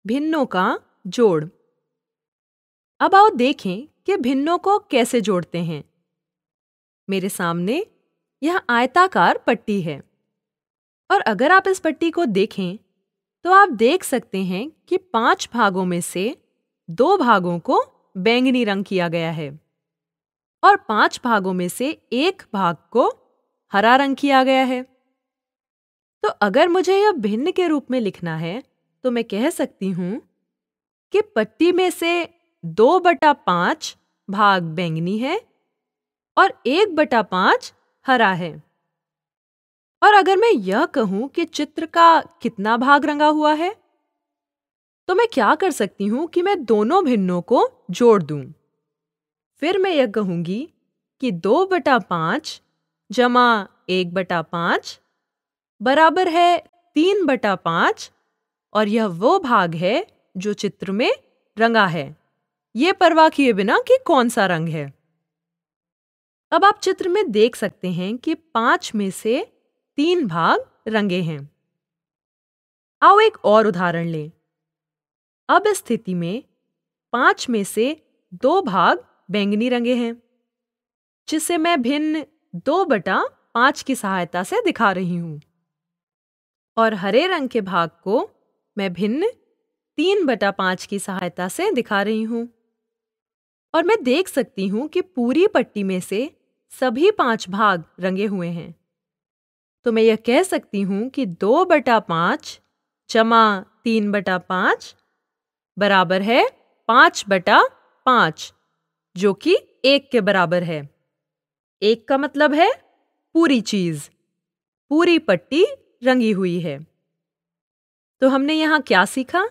भिन्नों का जोड़। अब आओ देखें कि भिन्नों को कैसे जोड़ते हैं। मेरे सामने यह आयताकार पट्टी है और अगर आप इस पट्टी को देखें तो आप देख सकते हैं कि 5 भागों में से 2 भागों को बैंगनी रंग किया गया है और 5 भागों में से 1 भाग को हरा रंग किया गया है। तो अगर मुझे यह भिन्न के रूप में लिखना है तो मैं कह सकती हूँ कि पट्टी में से 2/5 भाग बैंगनी है और 1/5 हरा है। और अगर मैं यह कहूं कि चित्र का कितना भाग रंगा हुआ है तो मैं क्या कर सकती हूँ कि मैं दोनों भिन्नों को जोड़ दूं। फिर मैं यह कहूंगी कि 2/5 जमा 1/5 बराबर है 3/5 और यह वो भाग है जो चित्र में रंगा है, ये परवाह किए बिना कि कौन सा रंग है। अब आप चित्र में देख सकते हैं कि 5 में से 3 भाग रंगे हैं। आओ एक और उदाहरण लें। अब इस स्थिति में 5 में से 2 भाग बैंगनी रंगे हैं, जिसे मैं भिन्न 2/5 की सहायता से दिखा रही हूं। और हरे रंग के भाग को मैं भिन्न 3/5 की सहायता से दिखा रही हूं। और मैं देख सकती हूं कि पूरी पट्टी में से सभी 5 भाग रंगे हुए हैं। तो मैं यह कह सकती हूँ कि 2/5 जमा 3/5 बराबर है 5/5, जो कि 1 के बराबर है। 1 का मतलब है पूरी चीज, पूरी पट्टी रंगी हुई है। तो हमने यहाँ क्या सीखा?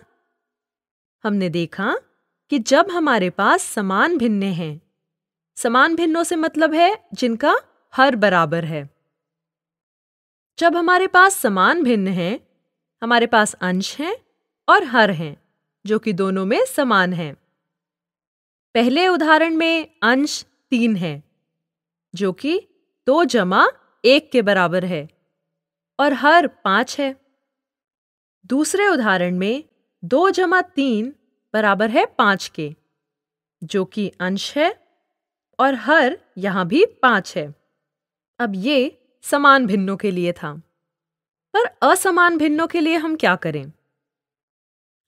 हमने देखा कि जब हमारे पास समान भिन्न हैं, समान भिन्नों से मतलब है जिनका हर बराबर है। जब हमारे पास समान भिन्न हैं, हमारे पास अंश हैं और हर हैं, जो कि दोनों में समान हैं। पहले उदाहरण में अंश 3 है, जो कि 2 जमा 1 के बराबर है और हर 5 है। दूसरे उदाहरण में 2 जमा 3 बराबर है 5 के, जो कि अंश है और हर यहाँ भी 5 है। अब ये समान भिन्नों के लिए था। पर असमान भिन्नों के लिए हम क्या करें?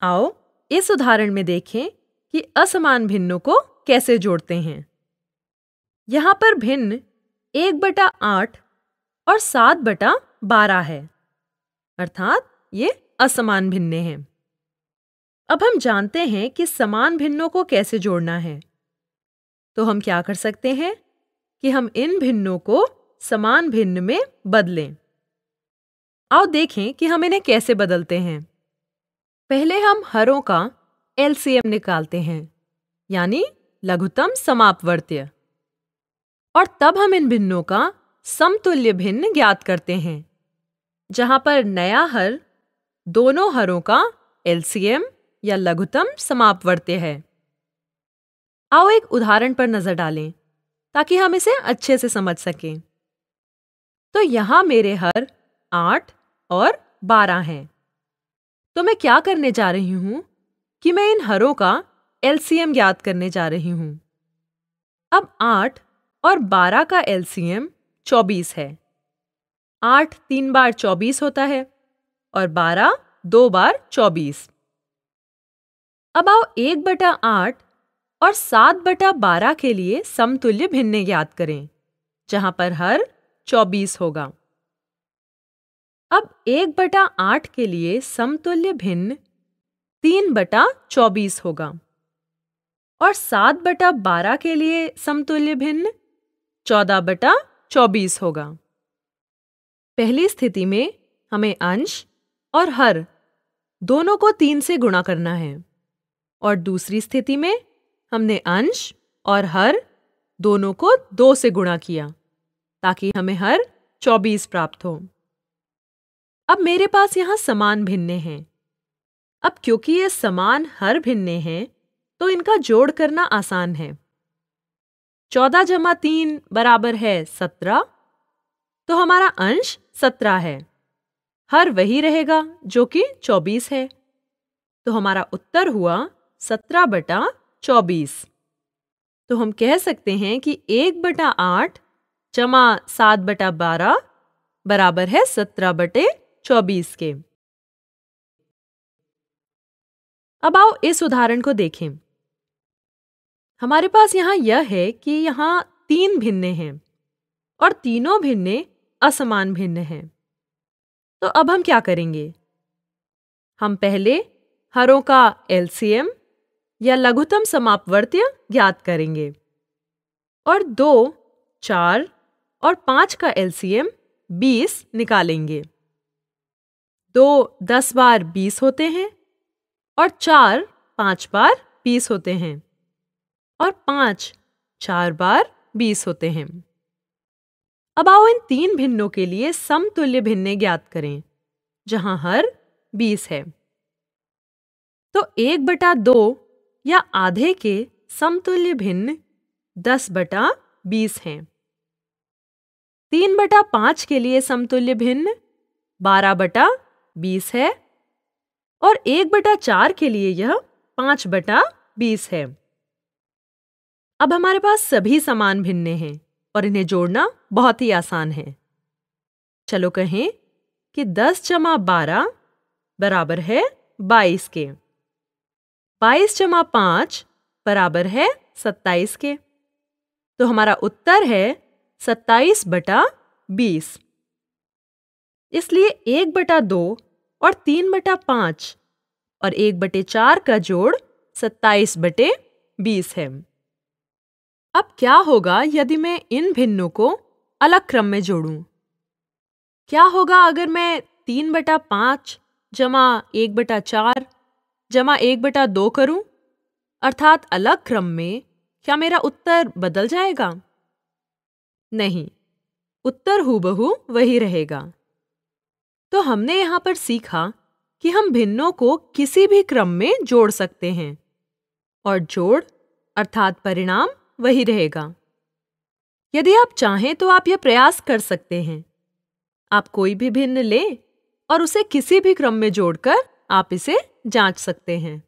आओ इस उदाहरण में देखें कि असमान भिन्नों को कैसे जोड़ते हैं। यहाँ पर भिन्न 1/8 और 7/12 है, अर्थात ये असमान भिन्न हैं। अब हम जानते हैं कि समान भिन्नों को कैसे जोड़ना है। तो हम क्या कर सकते हैं कि हम इन भिन्नों को समान भिन्न में बदलें। आओ देखें कि हम इन्हें कैसे बदलते हैं। पहले हम हरों का एलसीएम निकालते हैं, यानी लघुत्तम समापवर्त्य, और तब हम इन भिन्नों का समतुल्य भिन्न ज्ञात करते हैं, जहां पर नया हर दोनों हरों का एलसीएम या लघुत्तम समापवर्त्य है। आओ एक उदाहरण पर नजर डालें ताकि हम इसे अच्छे से समझ सकें। तो यहां मेरे हर 8 और 12 हैं। तो मैं क्या करने जा रही हूं कि मैं इन हरों का एलसीएम ज्ञात करने जा रही हूं। अब 8 और 12 का एलसीएम 24 है। 8 3 बार 24 होता है और 12 2 बार 24। अब आओ 1/8 और 7/12 के लिए समतुल्य भिन्न ज्ञात करें, जहां पर हर 24 होगा। अब 1/8 के लिए समतुल्य भिन्न 3/24 होगा और 7/12 के लिए समतुल्य भिन्न 14/24 होगा। पहली स्थिति में हमें अंश और हर दोनों को 3 से गुणा करना है और दूसरी स्थिति में हमने अंश और हर दोनों को 2 से गुणा किया ताकि हमें हर 24 प्राप्त हो। अब मेरे पास यहाँ समान भिन्न हैं। अब क्योंकि ये समान हर भिन्न हैं तो इनका जोड़ करना आसान है। 14 जमा 3 बराबर है 17, तो हमारा अंश 17 है। हर वही रहेगा जो कि 24 है। तो हमारा उत्तर हुआ 17/24। तो हम कह सकते हैं कि 1/8 जमा 7/12 बराबर है 17/24 के। अब आओ इस उदाहरण को देखें। हमारे पास यहाँ यह है कि यहाँ 3 भिन्ने हैं और तीनों भिन्ने असमान भिन्न हैं। तो अब हम क्या करेंगे? हम पहले हरों का एलसीएम या लघुत्तम समापवर्त्य ज्ञात करेंगे और 2, 4 और 5 का एलसीएम 20 निकालेंगे। 2 10 बार 20 होते हैं और 4 5 बार 20 होते हैं और 5 4 बार 20 होते हैं। अब आओ इन 3 भिन्नों के लिए समतुल्य भिन्ने ज्ञात करें, जहां हर 20 है। तो 1/2 या आधे के समतुल्य भिन्न 10/20 हैं। 3/5 के लिए समतुल्य भिन्न 12/20 है और 1/4 के लिए यह 5/20 है। अब हमारे पास सभी समान भिन्ने हैं और इन्हें जोड़ना बहुत ही आसान है। चलो कहें कि 10 जमा 12 बराबर है 22 के। 22 जमा 5 बराबर है 27 के। तो हमारा उत्तर है 27/20। इसलिए 1/2 और 3/5 और 1/4 का जोड़ 27/20 है। अब क्या होगा यदि मैं इन भिन्नों को अलग क्रम में जोड़ूं? क्या होगा अगर मैं 3/5 जमा 1/4 जमा 1/2 करूं, अर्थात अलग क्रम में? क्या मेरा उत्तर बदल जाएगा? नहीं, उत्तर हूबहू वही रहेगा। तो हमने यहाँ पर सीखा कि हम भिन्नों को किसी भी क्रम में जोड़ सकते हैं और जोड़ अर्थात परिणाम वही रहेगा। यदि आप चाहें तो आप यह प्रयास कर सकते हैं। आप कोई भी भिन्न लें और उसे किसी भी क्रम में जोड़कर आप इसे जांच सकते हैं।